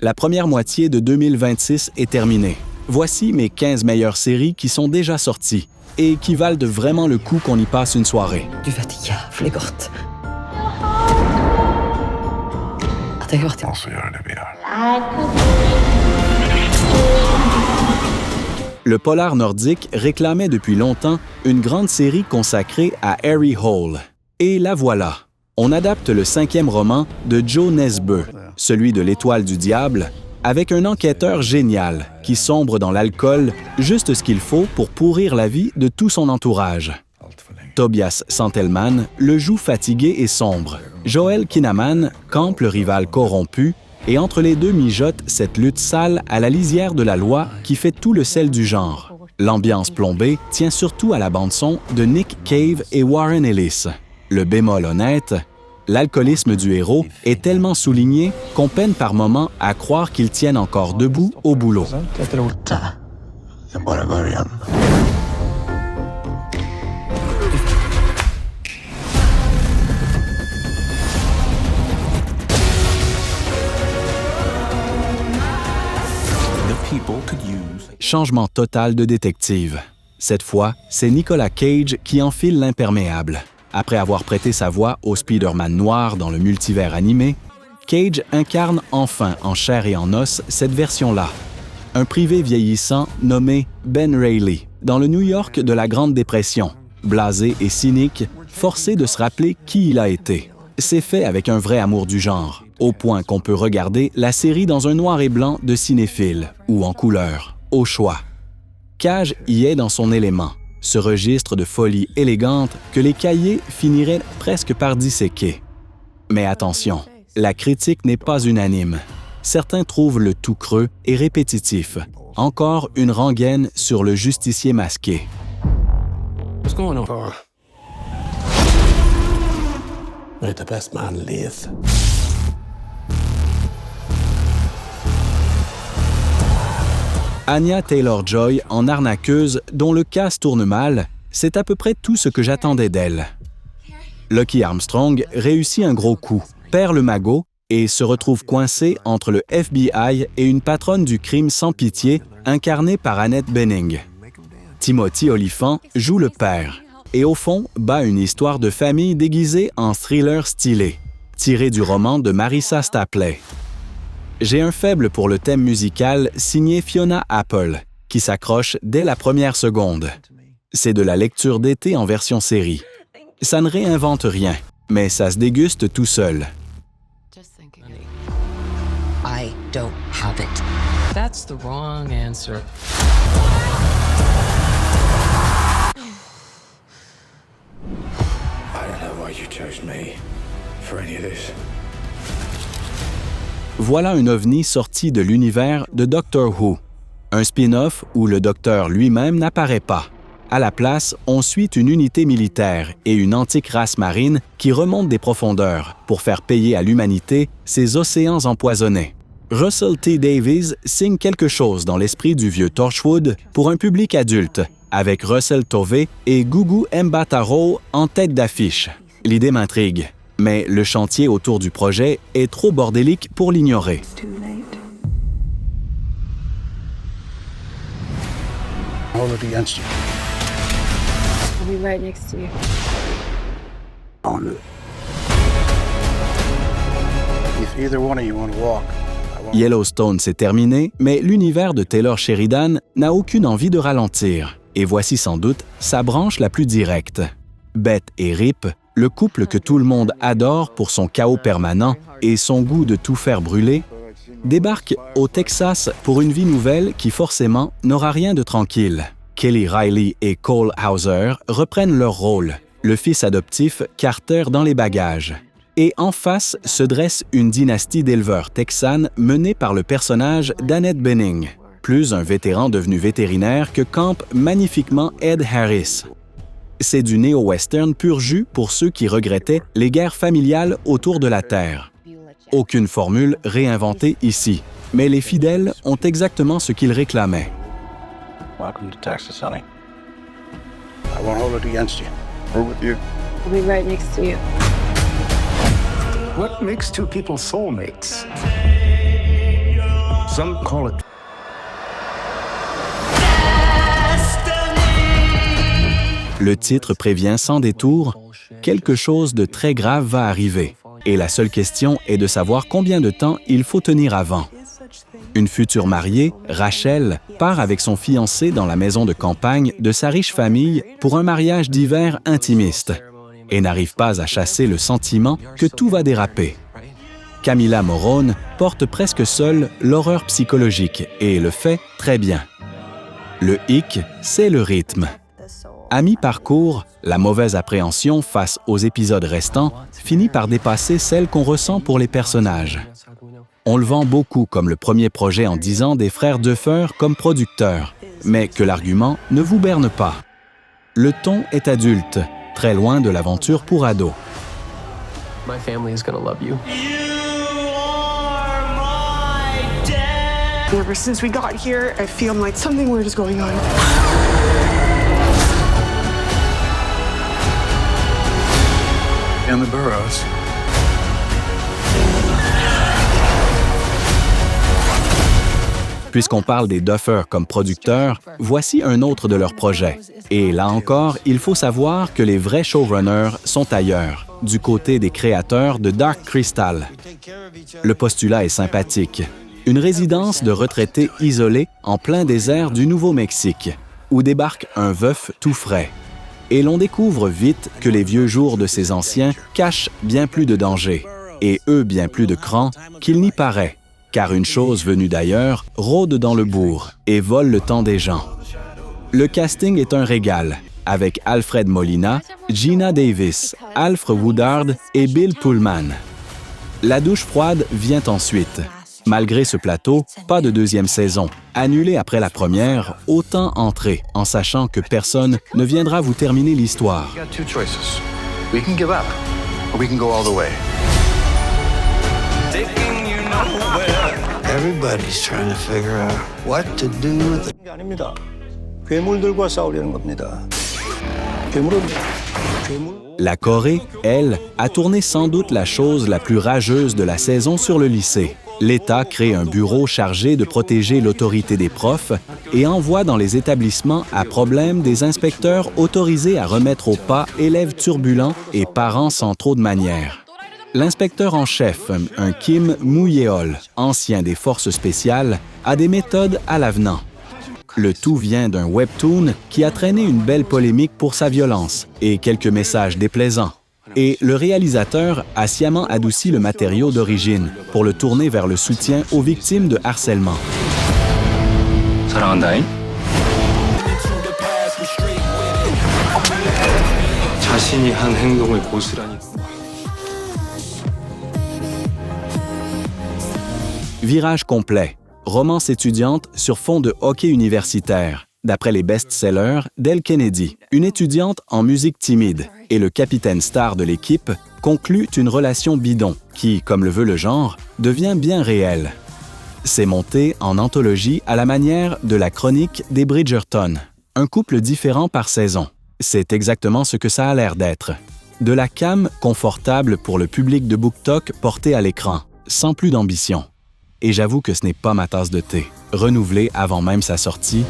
La première moitié de 2026 est terminée. Voici mes 15 meilleures séries qui sont déjà sorties et qui valent vraiment le coup qu'on y passe une soirée. Du vet ikke, Fligert. At jeg hørte Le polar nordique réclamait depuis longtemps une grande série consacrée à Harry Hole. Et la voilà. On adapte le 5e roman de Joe Nesbø, celui de l'Étoile du Diable, avec un enquêteur génial qui sombre dans l'alcool, juste ce qu'il faut pour pourrir la vie de tout son entourage. Tobias Santelman le joue fatigué et sombre. Joel Kinnaman campe le rival corrompu et entre les deux mijote cette lutte sale à la lisière de la loi qui fait tout le sel du genre. L'ambiance plombée tient surtout à la bande-son de Nick Cave et Warren Ellis. Le bémol honnête, l'alcoolisme du héros est tellement souligné qu'on peine par moments à croire qu'il tienne encore debout au boulot. Changement total de détective. Cette fois, c'est Nicolas Cage qui enfile l'imperméable. Après avoir prêté sa voix au Spider-Man noir dans le multivers animé, Cage incarne enfin en chair et en os cette version-là. Un privé vieillissant nommé Ben Reilly, dans le New York de la Grande Dépression. Blasé et cynique, forcé de se rappeler qui il a été. C'est fait avec un vrai amour du genre, au point qu'on peut regarder la série dans un noir et blanc de cinéphile, ou en couleur, au choix. Cage y est dans son élément, ce registre de folie élégante que les cahiers finiraient presque par disséquer. Mais attention, la critique n'est pas unanime. Certains trouvent le tout creux et répétitif. Encore une rengaine sur le justicier masqué. What's going on? Let the best man live. Anya Taylor-Joy en arnaqueuse dont le casse tourne mal, c'est à peu près tout ce que j'attendais d'elle. Lucky Armstrong réussit un gros coup, perd le magot et se retrouve coincé entre le FBI et une patronne du crime sans pitié incarnée par Annette Bening. Timothy Olyphant joue le père et au fond bat une histoire de famille déguisée en thriller stylé, tiré du roman de Marissa Stapley. J'ai un faible pour le thème musical signé Fiona Apple, qui s'accroche dès la première seconde. C'est de la lecture d'été en version série. Ça ne réinvente rien, mais ça se déguste tout seul. I don't have it. That's the wrong answer. I don't know why you chose me for any of this. Voilà un ovni sorti de l'univers de Doctor Who. Un spin-off où le docteur lui-même n'apparaît pas. À la place, on suit une unité militaire et une antique race marine qui remonte des profondeurs pour faire payer à l'humanité ses océans empoisonnés. Russell T. Davies signe quelque chose dans l'esprit du vieux Torchwood pour un public adulte, avec Russell Tovey et Gugu Mbatha-Raw en tête d'affiche. L'idée m'intrigue. Mais le chantier autour du projet est trop bordélique pour l'ignorer. Hold it against you. I'll be right next to you. On it. If either one of you want to walk, I won't. Yellowstone s'est terminé, mais l'univers de Taylor Sheridan n'a aucune envie de ralentir. Et voici sans doute sa branche la plus directe. Beth et Rip, le couple que tout le monde adore pour son chaos permanent et son goût de tout faire brûler, débarquent au Texas pour une vie nouvelle qui forcément n'aura rien de tranquille. Kelly Riley et Cole Hauser reprennent leur rôle, le fils adoptif Carter dans les bagages. Et en face se dresse une dynastie d'éleveurs texanes menée par le personnage d'Annette Bening, plus un vétéran devenu vétérinaire que campe magnifiquement Ed Harris. C'est du néo-western pur jus pour ceux qui regrettaient les guerres familiales autour de la Terre. Aucune formule réinventée ici, mais les fidèles ont exactement ce qu'ils réclamaient. Welcome to Texas, honey. I won't hold it against you. We're with you. I'll be right next to you. What makes two people soulmates? Some call it. Le titre prévient sans détour, quelque chose de très grave va arriver. Et la seule question est de savoir combien de temps il faut tenir avant. Une future mariée, Rachel, part avec son fiancé dans la maison de campagne de sa riche famille pour un mariage d'hiver intimiste et n'arrive pas à chasser le sentiment que tout va déraper. Camila Morrone porte presque seule l'horreur psychologique et le fait très bien. Le hic, c'est le rythme. À mi-parcours, la mauvaise appréhension face aux épisodes restants finit par dépasser celle qu'on ressent pour les personnages. On le vend beaucoup comme le premier projet en 10 ans des frères Duffer comme producteurs, mais que l'argument ne vous berne pas. Le ton est adulte, très loin de l'aventure pour ados. My family is gonna love you. Ever since we got here, I feel like something weird is going on. And the Burrows. Puisqu'on parle des Duffer comme producteurs, voici un autre de leurs projets. Et là encore, il faut savoir que les vrais showrunners sont ailleurs, du côté des créateurs de Dark Crystal. Le postulat est sympathique. Une résidence de retraités isolée en plein désert du Nouveau-Mexique, où débarque un veuf tout frais. Et l'on découvre vite que les vieux jours de ces anciens cachent bien plus de dangers, et eux bien plus de cran qu'il n'y paraît, car une chose venue d'ailleurs rôde dans le bourg et vole le temps des gens. Le casting est un régal, avec Alfred Molina, Gina Davis, Alfred Woodard et Bill Pullman. La douche froide vient ensuite. Malgré ce plateau, pas de deuxième saison. Annulé après la première, autant entrer, en sachant que personne ne viendra vous terminer l'histoire. We got two choices. We can give up, or we can go all the way. Everybody's trying to figure out what to do with it. 아닙니다. 괴물들과 싸우려는 겁니다. 괴물은 La Corée, elle, a tourné sans doute la chose la plus rageuse de la saison sur le lycée. L'État crée un bureau chargé de protéger l'autorité des profs et envoie dans les établissements à problème des inspecteurs autorisés à remettre au pas élèves turbulents et parents sans trop de manières. L'inspecteur en chef, un Kim Moo-yeol, ancien des forces spéciales, a des méthodes à l'avenant. Le tout vient d'un webtoon qui a traîné une belle polémique pour sa violence et quelques messages déplaisants. Et le réalisateur a sciemment adouci le matériau d'origine pour le tourner vers le soutien aux victimes de harcèlement. 사랑한다잉. 자신이 한 행동을 고스란히. Virage complet. Romance étudiante sur fond de hockey universitaire, d'après les best-sellers d'Elle Kennedy, une étudiante en musique timide, et le capitaine star de l'équipe conclut une relation bidon qui, comme le veut le genre, devient bien réelle. C'est monté en anthologie à la manière de la chronique des Bridgerton, un couple différent par saison. C'est exactement ce que ça a l'air d'être. De la cam confortable pour le public de BookTok porté à l'écran, sans plus d'ambition. Et j'avoue que ce n'est pas ma tasse de thé. Renouvelée avant même sa sortie,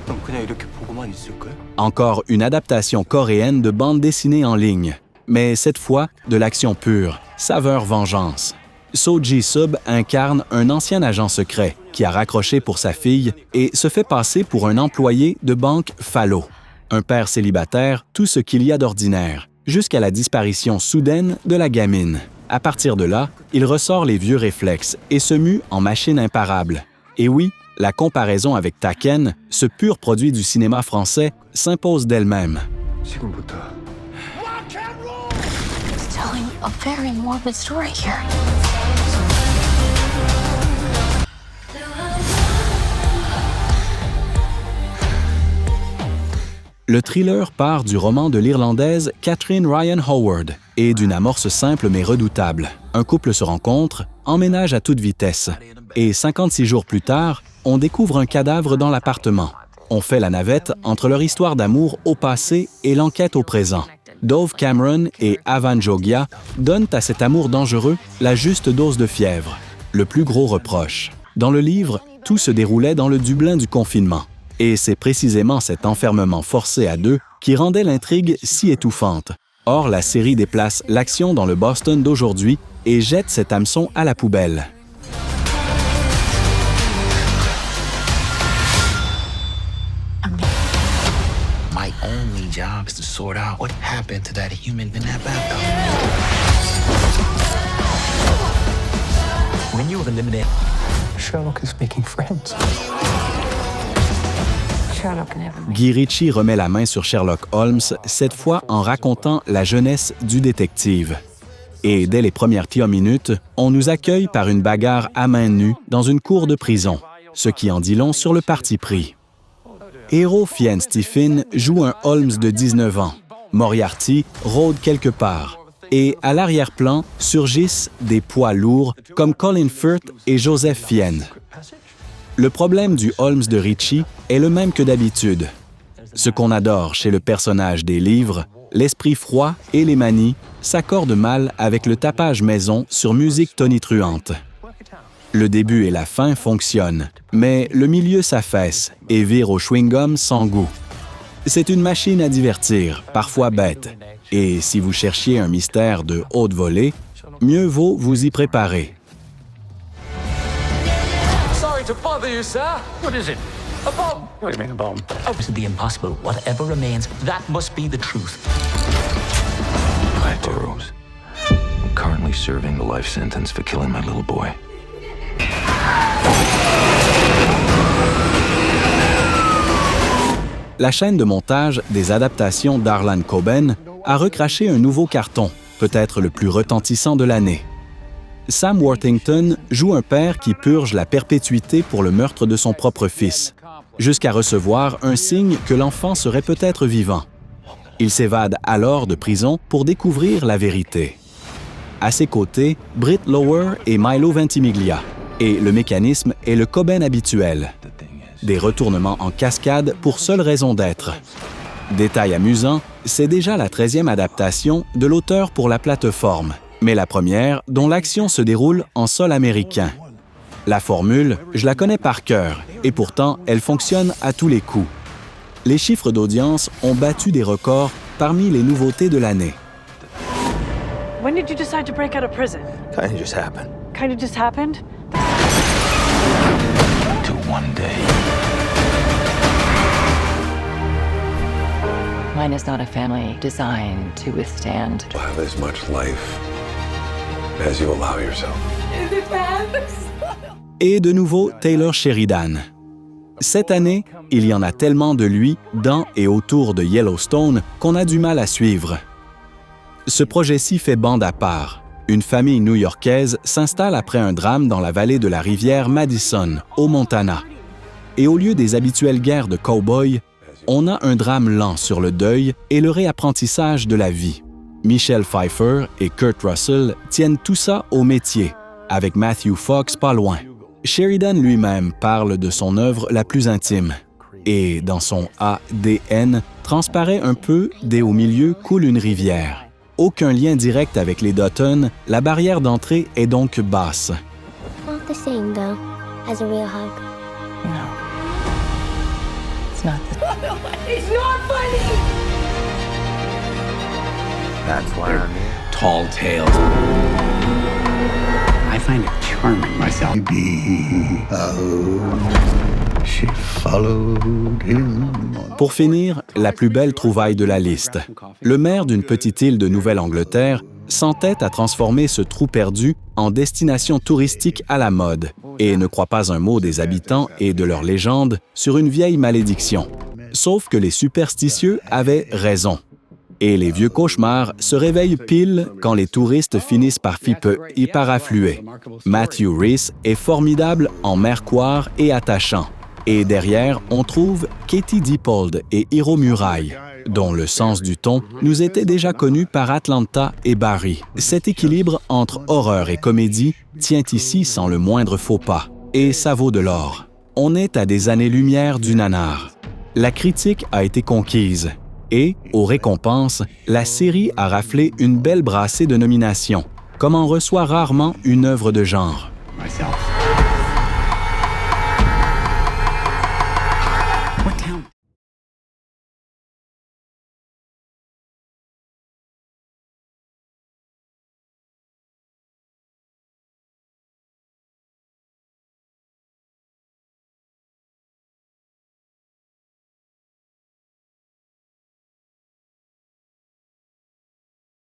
그럼 그냥 이렇게 보고만 있을 거야? encore une adaptation coréenne de bande dessinée en ligne. Mais cette fois, de l'action pure, saveur vengeance. So Ji-sub incarne un ancien agent secret qui a raccroché pour sa fille et se fait passer pour un employé de banque phallo. Un père célibataire, tout ce qu'il y a d'ordinaire, jusqu'à la disparition soudaine de la gamine. À partir de là, il ressort les vieux réflexes et se mue en machine imparable. Et oui, la comparaison avec Taken, ce pur produit du cinéma français, s'impose d'elle-même. 지금부터 Telling a very morbid story here. Le thriller part du roman de l'Irlandaise Catherine Ryan Howard et d'une amorce simple mais redoutable. Un couple se rencontre, emménage à toute vitesse. Et 56 jours plus tard, on découvre un cadavre dans l'appartement. On fait la navette entre leur histoire d'amour au passé et l'enquête au présent. Dove Cameron et Avan Jogia donnent à cet amour dangereux la juste dose de fièvre, le plus gros reproche. Dans le livre, tout se déroulait dans le Dublin du confinement. Et c'est précisément cet enfermement forcé à deux qui rendait l'intrigue si étouffante. Or, la série déplace l'action dans le Boston d'aujourd'hui et jette cet hameçon à la poubelle. My only job is to sort out what happened to that human in that bathtub. When you eliminate, Sherlock is making friends. Guy Ritchie remet la main sur Sherlock Holmes, cette fois en racontant la jeunesse du détective. Et dès les premières minutes, on nous accueille par une bagarre à main nue dans une cour de prison, ce qui en dit long sur le parti pris. Héros Fiennes Stephen joue un Holmes de 19 ans. Moriarty rôde quelque part. Et à l'arrière-plan surgissent des poids lourds comme Colin Firth et Joseph Fiennes. Le problème du Holmes de Ritchie est le même que d'habitude. Ce qu'on adore chez le personnage des livres, l'esprit froid et les manies, s'accordent mal avec le tapage maison sur musique tonitruante. Le début et la fin fonctionnent, mais le milieu s'affaisse et vire au chewing-gum sans goût. C'est une machine à divertir, parfois bête, et si vous cherchiez un mystère de haute volée, mieux vaut vous y préparer. To bother you, sir. What is it? A bomb. What do you mean, a bomb? oh, to the impossible, whatever remains, that must be the truth. Hi, Burroughs. Currently serving the life sentence for killing my little boy. La chaîne de montage des adaptations d'Harlan Coben a recraché un nouveau carton, peut-être le plus retentissant de l'année. Sam Worthington joue un père qui purge la perpétuité pour le meurtre de son propre fils, jusqu'à recevoir un signe que l'enfant serait peut-être vivant. Il s'évade alors de prison pour découvrir la vérité. À ses côtés, Britt Lower et Milo Ventimiglia, et le mécanisme est le Coben habituel. Des retournements en cascade pour seule raison d'être. Détail amusant, c'est déjà la 13e adaptation de l'auteur pour la plateforme, mais la première dont l'action se déroule en sol américain. La formule, je la connais par cœur, et pourtant, elle fonctionne à tous les coups. Les chiffres d'audience ont battu des records parmi les nouveautés de l'année. When did you decide to break out of prison? Kind of just happened. Kind of just happened? Till one day, Mine is not a family designed to withstand. have as much life as you allow yourself. Et de nouveau, Taylor Sheridan. Cette année, il y en a tellement de lui dans et autour de Yellowstone qu'on a du mal à suivre. Ce projet-ci fait bande à part. Une famille new-yorkaise s'installe après un drame dans la vallée de la rivière Madison, au Montana. Et au lieu des habituelles guerres de cow-boys, on a un drame lent sur le deuil et le réapprentissage de la vie. Michelle Pfeiffer et Kurt Russell tiennent tout ça au métier, avec Matthew Fox pas loin. Sheridan lui-même parle de son œuvre la plus intime. Et dans son ADN, transparaît un peu dès au milieu coule une rivière. Aucun lien direct avec les Dutton, la barrière d'entrée est donc basse. Not the same, though, as a real hug. No. It's not It's not funny! That's why I'm here. Tall tales. I find it charming myself. She followed him. Pour finir, la plus belle trouvaille de la liste. Le maire d'une petite île de Nouvelle-Angleterre s'entête à transformer ce trou perdu en destination touristique à la mode et ne croit pas un mot des habitants et de leurs légendes sur une vieille malédiction. Sauf que les superstitieux avaient raison. Et les vieux cauchemars se réveillent pile quand les touristes finissent par y paraffluer. Matthew Rhys est formidable en mercoire et attachant. Et derrière, on trouve Katie Dippold et Hiro Murai, dont le sens du ton nous était déjà connu par Atlanta et Barry. Cet équilibre entre horreur et comédie tient ici sans le moindre faux pas. Et ça vaut de l'or. On est à des années-lumière du nanar. la critique a été conquise et, aux récompenses, la série a raflé une belle brassée de nominations, comme en reçoit rarement une œuvre de genre.